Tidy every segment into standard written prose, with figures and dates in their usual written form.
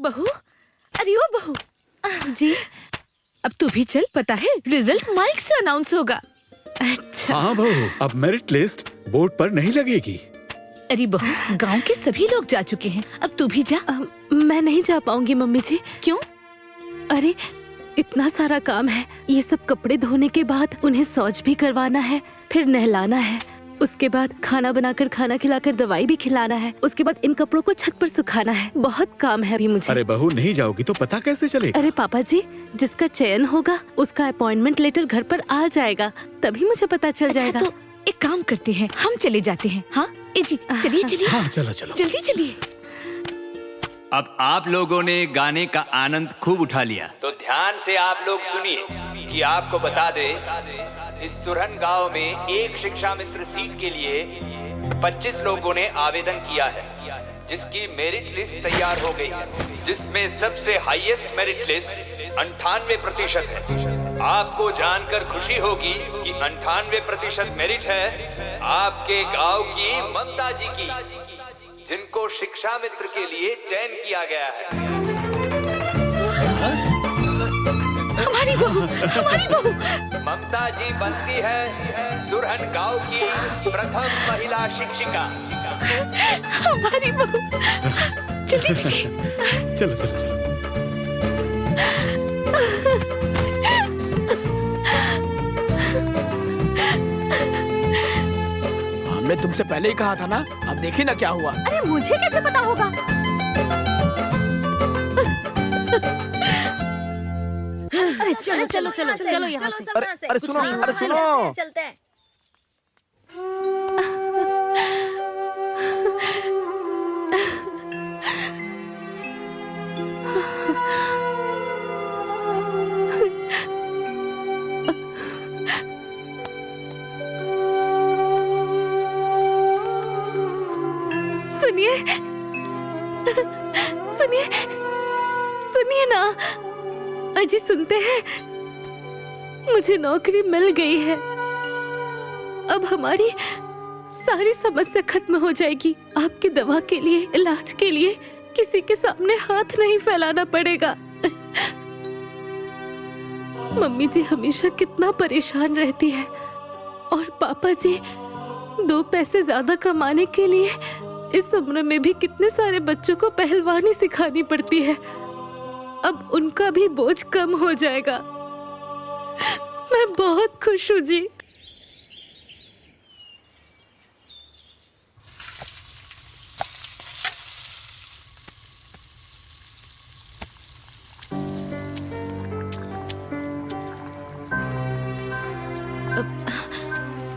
बहू, अरे ओ बहू। जी। अब तू भी चल, पता है रिजल्ट माइक से अनाउंस होगा। अच्छा। हाँ बहू, अब मेरिट लिस्ट बोर्ड पर नहीं लगेगी। अरे बहू, गांव के सभी लोग जा चुके हैं, अब तू भी जा। मैं नहीं जा पाऊंगी मम्मी जी। क्यों? अरे इतना सारा काम है, ये सब कपड़े धोने के बाद उन्हें शौच भी करवाना है, फिर नहलाना है, उसके बाद खाना बनाकर खाना खिलाकर दवाई भी खिलाना है, उसके बाद इन कपड़ों को छत पर सुखाना है। बहुत काम है अभी मुझे। अरे बहू, नहीं जाओगी तो पता कैसे चलेगा? अरे पापा जी, जिसका चयन होगा उसका अपॉइंटमेंट लेटर घर पर आ जाएगा, तभी मुझे पता चल जाएगा। तो एक काम करते हैं, हम चले जाते हैं। हाँ ए जी, चलिए चलिए। हाँ चलो चलो जल्दी चलिए। अब आप लोगों ने गाने का आनंद खूब उठा लिया, तो ध्यान से आप लोग सुनिए कि आपको बता दे, इस सुरहन गांव में एक शिक्षा मित्र सीट के लिए 25 लोगों ने आवेदन किया है, जिसकी मेरिट लिस्ट तैयार हो गई है, जिसमें सबसे हाईएस्ट मेरिट लिस्ट 98% है। आपको जानकर खुशी होगी कि 98% मेरिट है आपके गांव की ममता जी की, जिनको शिक्षा मित्र के लिए चयन किया गया है। हमारी बहू, हमारी बहू। ममता जी बनती है सुरहन गांव की प्रथम महिला शिक्षिका। हमारी बहू। जल्दी चलिए। चलो चलो चलो। हमने तुमसे पहले ही कहा था ना, अब देखी ना क्या हुआ। अरे मुझे कैसे पता होगा? चलो चलो चलो चलो यहाँ से। अरे सुनो। चलते हैं। सुनिए सुनिए सुनिए ना अजी, सुनते हैं? मुझे नौकरी मिल गई है, अब हमारी सारी समस्या खत्म हो जाएगी। आपकी दवा के लिए, इलाज के लिए किसी के सामने हाथ नहीं फैलाना पड़ेगा। मम्मी जी हमेशा कितना परेशान रहती है, और पापा जी 2 पैसे ज्यादा कमाने के लिए इस उम्र में भी कितने सारे बच्चों को पहलवानी सिखानी पड़ती है। अब उनका भी बोझ कम हो जाएगा। मैं बहुत खुश हूँ जी।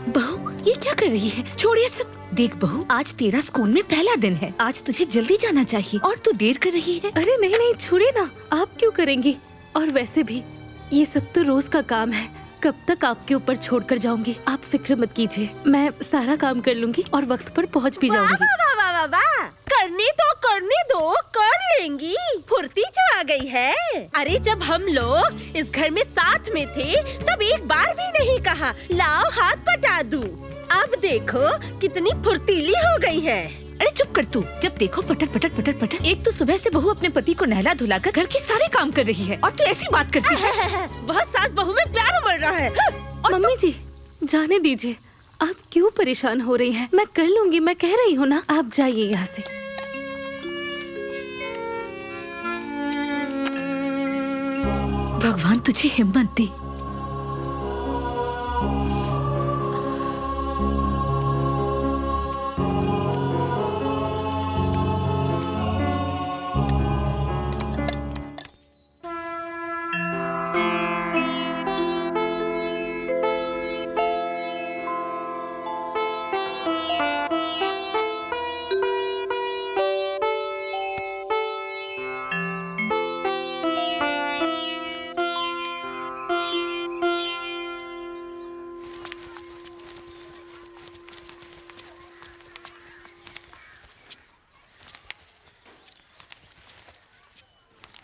बहू, ये क्या कर रही है? छोड़ ये सब। देख बहू, आज तेरा स्कूल में पहला दिन है, आज तुझे जल्दी जाना चाहिए और तू देर कर रही है। अरे नहीं नहीं, छोड़िए ना, आप क्यों करेंगी? और वैसे भी ये सब तो रोज का काम है, कब तक आपके ऊपर छोड़कर जाऊंगी? आप फिक्र मत कीजिए, मैं सारा काम कर लूंगी और वक्त पर पहुंच भी जाऊंगी। वाह वाह वाह वाह, करने दो, कर लेंगी। फुर्ती जो आ गई है। अरे जब हम लोग इस घर में साथ में थे, तब एक बार भी नहीं कहा लाओ हाथ पटा दूं। अब देखो कितनी फुर्तीली हो गई है। अरे चुप कर तू। जब देखो पटक पटक पटक पटक। एक तो सुबह से बहू अपने पति को नहला धुलाकर घर के सारे काम कर रही है, और तू ऐसी बात करती है। बहुत सास बहू में प्यार उमड़ रहा है। मम्मी जी जाने दीजिए, आप क्यों परेशान हो रही हैं? मैं कर लूंगी, मैं कह रही हूँ ना। आप जाइए यहाँ से। भगवान तुझे हिम्मत दे।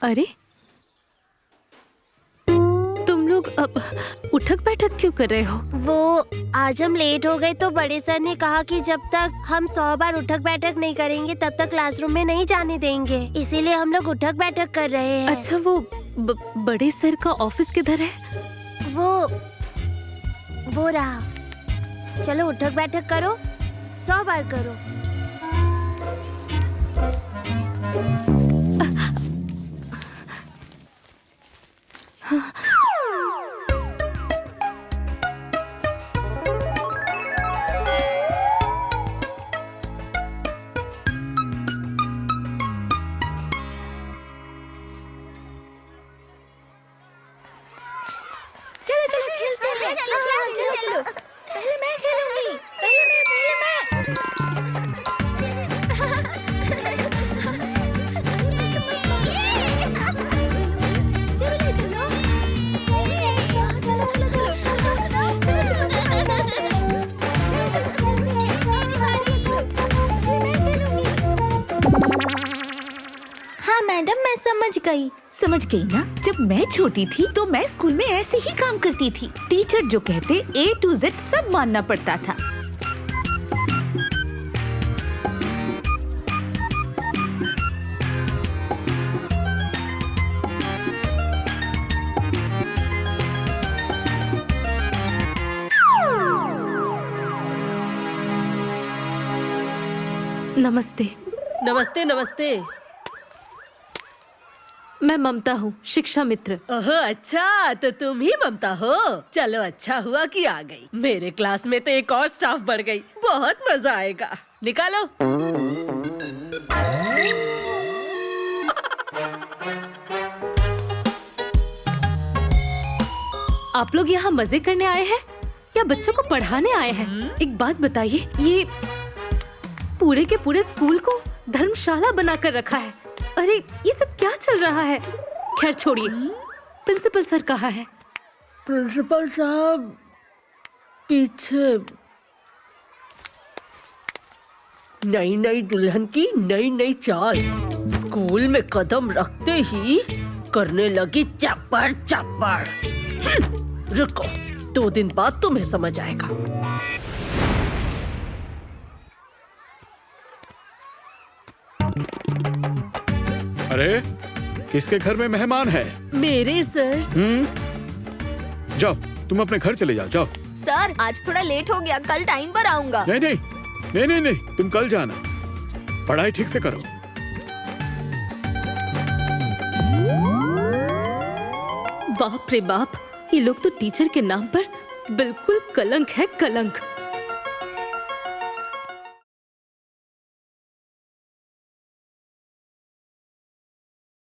अरे तुम लोग अब उठक बैठक क्यों कर रहे हो? वो आज हम लेट हो गए तो बड़े सर ने कहा कि जब तक हम 100 बार उठक बैठक नहीं करेंगे तब तक क्लासरूम में नहीं जाने देंगे, इसीलिए हम लोग उठक बैठक कर रहे हैं। अच्छा, वो बड़े सर का ऑफिस किधर है? वो रहा। चलो उठक बैठक करो, 100 बार करो। चलो चलो खेलते हैं। चलो पहले मैं खेलूंगी। हाँ मैडम, मैं समझ गई। समझ गई ना? जब मैं छोटी थी तो मैं स्कूल में ऐसे ही काम करती थी। टीचर जो कहते A to Z सब मानना पड़ता था। नमस्ते। नमस्ते नमस्ते। मैं ममता हूँ, शिक्षा मित्र। ओह अच्छा, तो तुम ही ममता हो। चलो अच्छा हुआ कि आ गई। मेरे क्लास में तो एक और स्टाफ बढ़ गई, बहुत मजा आएगा। निकालो। आप लोग यहाँ मजे करने आए हैं या बच्चों को पढ़ाने आए हैं? एक बात बताइए, ये पूरे के पूरे स्कूल को धर्मशाला बनाकर रखा है। अरे ये सब क्या चल रहा है? खैर छोड़िए, प्रिंसिपल सर कहाँ है? प्रिंसिपल साहब पीछे। नई नई दुल्हन की नई नई चाल। स्कूल में कदम रखते ही करने लगी चप्पड़ चप्पड़। रुको, 2 दिन बाद तुम्हें समझ आएगा। अरे किसके घर में मेहमान है? मेरे सर। जाओ, तुम अपने घर चले जाओ। जाओ। सर आज थोड़ा लेट हो गया, कल टाइम पर आऊंगा। नहीं नहीं नहीं नहीं नहीं, तुम कल जाना। पढ़ाई ठीक से करो। बाप रे बाप, ये लोग तो टीचर के नाम पर बिल्कुल कलंक है, कलंक।